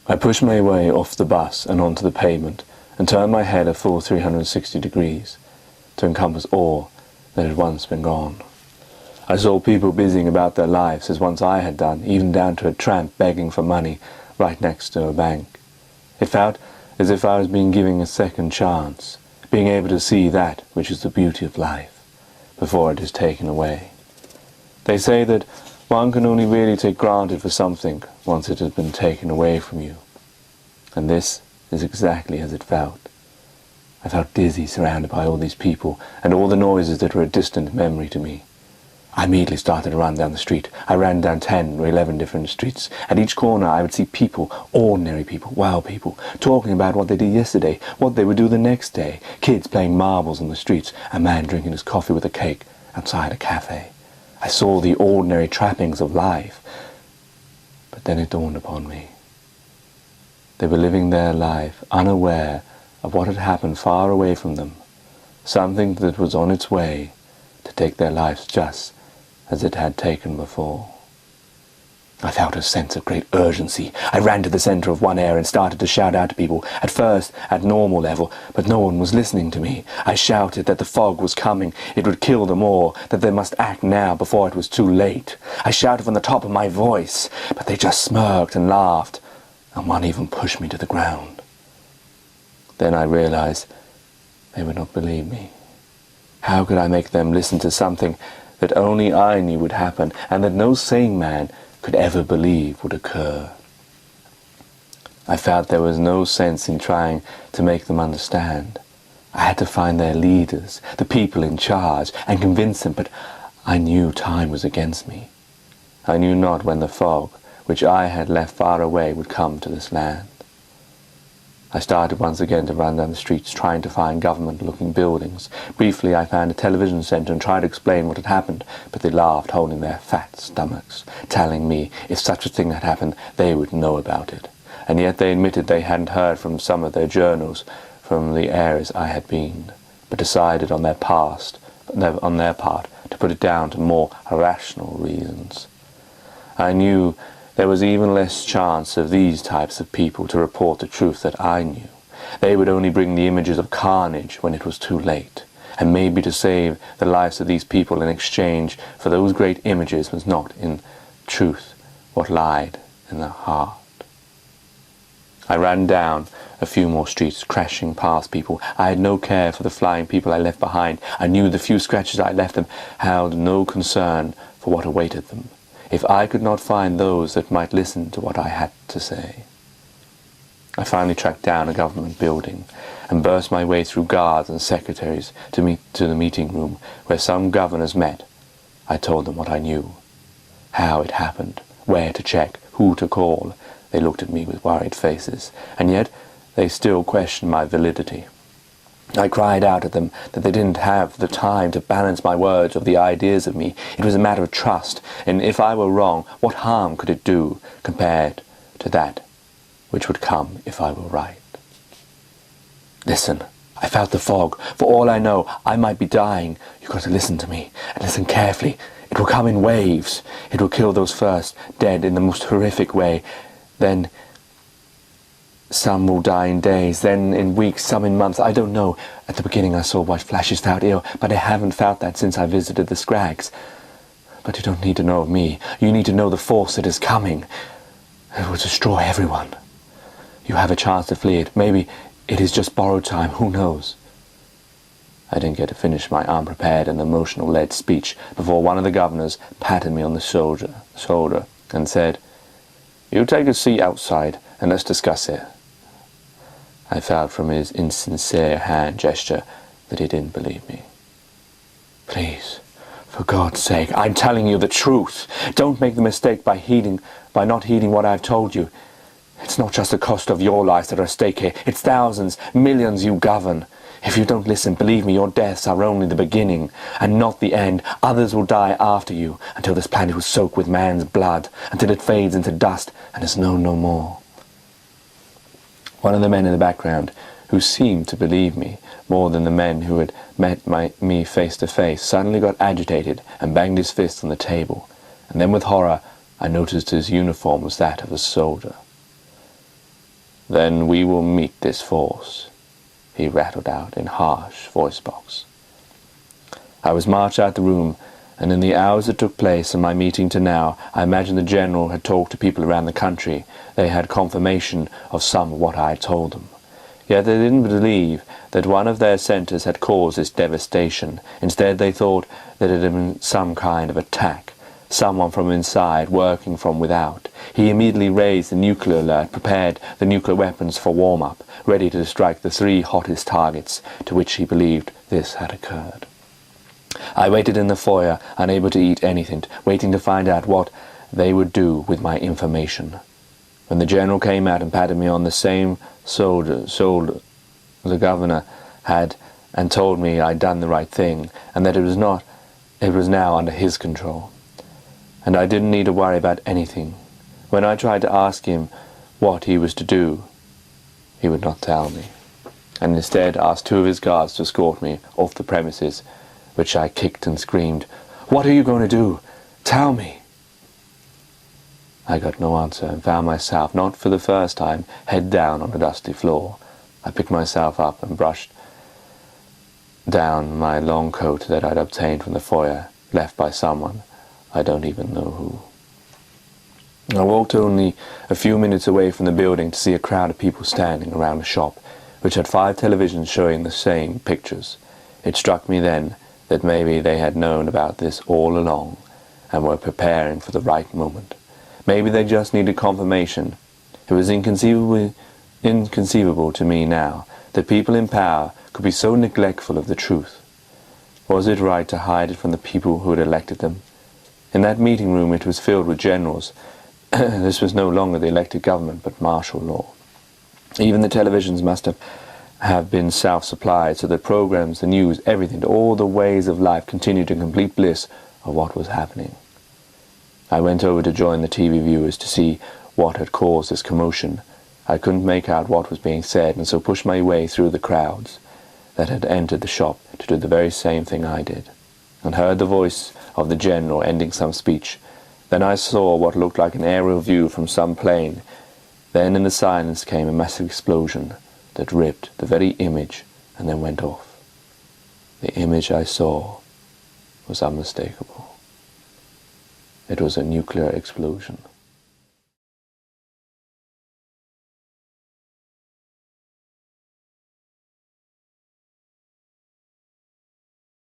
I pushed my way off the bus and onto the pavement and turned my head a full 360 degrees to encompass all that had once been gone. I saw people busying about their lives as once I had done, even down to a tramp begging for money right next to a bank. It felt as if I was being given a second chance, being able to see that which is the beauty of life before it is taken away. They say that one can only really take granted for something once it has been taken away from you. And this is exactly as it felt. I felt dizzy, surrounded by all these people and all the noises that were a distant memory to me. I immediately started to run down the street. I ran down 10 or 11 different streets. At each corner I would see people, ordinary people, wild people, talking about what they did yesterday, what they would do the next day. Kids playing marbles in the streets, a man drinking his coffee with a cake outside a cafe. I saw the ordinary trappings of life. But then it dawned upon me. They were living their life unaware of what had happened far away from them, something that was on its way to take their lives just as it had taken before. I felt a sense of great urgency. I ran to the center of one area and started to shout out to people, at first at normal level, but no one was listening to me. I shouted that the fog was coming, it would kill them all, that they must act now before it was too late. I shouted from the top of my voice, but they just smirked and laughed, and one even pushed me to the ground. Then I realized they would not believe me. How could I make them listen to something that only I knew would happen, and that no sane man could ever believe would occur? I felt there was no sense in trying to make them understand. I had to find their leaders, the people in charge, and convince them, but I knew time was against me. I knew not when the fog, which I had left far away, would come to this land. I started once again to run down the streets, trying to find government-looking buildings. Briefly I found a television centre and tried to explain what had happened, but they laughed, holding their fat stomachs, telling me if such a thing had happened, they would know about it. And yet they admitted they hadn't heard from some of their journals from the areas I had been, but decided on their part to put it down to more rational reasons. I knew there was even less chance of these types of people to report the truth that I knew. They would only bring the images of carnage when it was too late, and maybe to save the lives of these people in exchange for those great images was not in truth what lied in the heart. I ran down a few more streets, crashing past people. I had no care for the flying people I left behind. I knew the few scratches I left them held no concern for what awaited them, if I could not find those that might listen to what I had to say. I finally tracked down a government building and burst my way through guards and secretaries to the meeting room where some governors met. I told them what I knew, how it happened, where to check, who to call. They looked at me with worried faces, and yet they still questioned my validity. I cried out at them that they didn't have the time to balance my words of the ideas of me. It was a matter of trust, and if I were wrong, what harm could it do compared to that which would come if I were right? Listen, I felt the fog. For all I know, I might be dying. You've got to listen to me, and listen carefully. It will come in waves. It will kill those first, dead in the most horrific way. Then some will die in days, then in weeks, some in months. I don't know. At the beginning I saw white flashes, felt ill, but I haven't felt that since I visited the Scrags. But you don't need to know of me. You need to know the force that is coming. It will destroy everyone. You have a chance to flee it. Maybe it is just borrowed time. Who knows? I didn't get to finish my unprepared and emotional-led speech before one of the governors patted me on the shoulder and said, "You take a seat outside and let's discuss it." I felt from his insincere hand gesture that he didn't believe me. "Please, for God's sake, I'm telling you the truth. Don't make the mistake by not heeding what I've told you. It's not just the cost of your lives that are at stake here. It's thousands, millions you govern. If you don't listen, believe me, your deaths are only the beginning and not the end. Others will die after you until this planet will soak with man's blood, until it fades into dust and is known no more." One of the men in the background, who seemed to believe me more than the men who had met me face to face, suddenly got agitated and banged his fist on the table, and then with horror I noticed his uniform was that of a soldier. Then we will meet this force," he rattled out in harsh voice box. I was marched out the room, and in the hours that took place from my meeting to now, I imagine the General had talked to people around the country. They had confirmation of some of what I had told them. Yet they didn't believe that one of their centres had caused this devastation. Instead, they thought that it had been some kind of attack, someone from inside working from without. He immediately raised the nuclear alert, prepared the nuclear weapons for warm-up, ready to strike the 3 hottest targets to which he believed this had occurred. I waited in the foyer, unable to eat anything, waiting to find out what they would do with my information. When the General came out and patted me on the same shoulder the Governor had, and told me I'd done the right thing, and that it was now under his control. And I didn't need to worry about anything. When I tried to ask him what he was to do, he would not tell me, and instead asked 2 of his guards to escort me off the premises, which I kicked and screamed, "What are you going to do? Tell me!" I got no answer and found myself, not for the first time, head down on the dusty floor. I picked myself up and brushed down my long coat that I'd obtained from the foyer, left by someone, I don't even know who. I walked only a few minutes away from the building to see a crowd of people standing around a shop, which had 5 televisions showing the same pictures. It struck me then that maybe they had known about this all along and were preparing for the right moment. Maybe they just needed confirmation. It was inconceivable to me now that people in power could be so neglectful of the truth. Was it right to hide it from the people who had elected them? In that meeting room it was filled with generals. This was no longer the elected government but martial law. Even the televisions must have been self-supplied, so the programs, the news, everything, all the ways of life continued in complete bliss of what was happening. I went over to join the TV viewers to see what had caused this commotion. I couldn't make out what was being said, and so pushed my way through the crowds that had entered the shop to do the very same thing I did, and heard the voice of the General ending some speech. Then I saw what looked like an aerial view from some plane. Then in the silence came a massive explosion that ripped the very image and then went off. The image I saw was unmistakable. It was a nuclear explosion.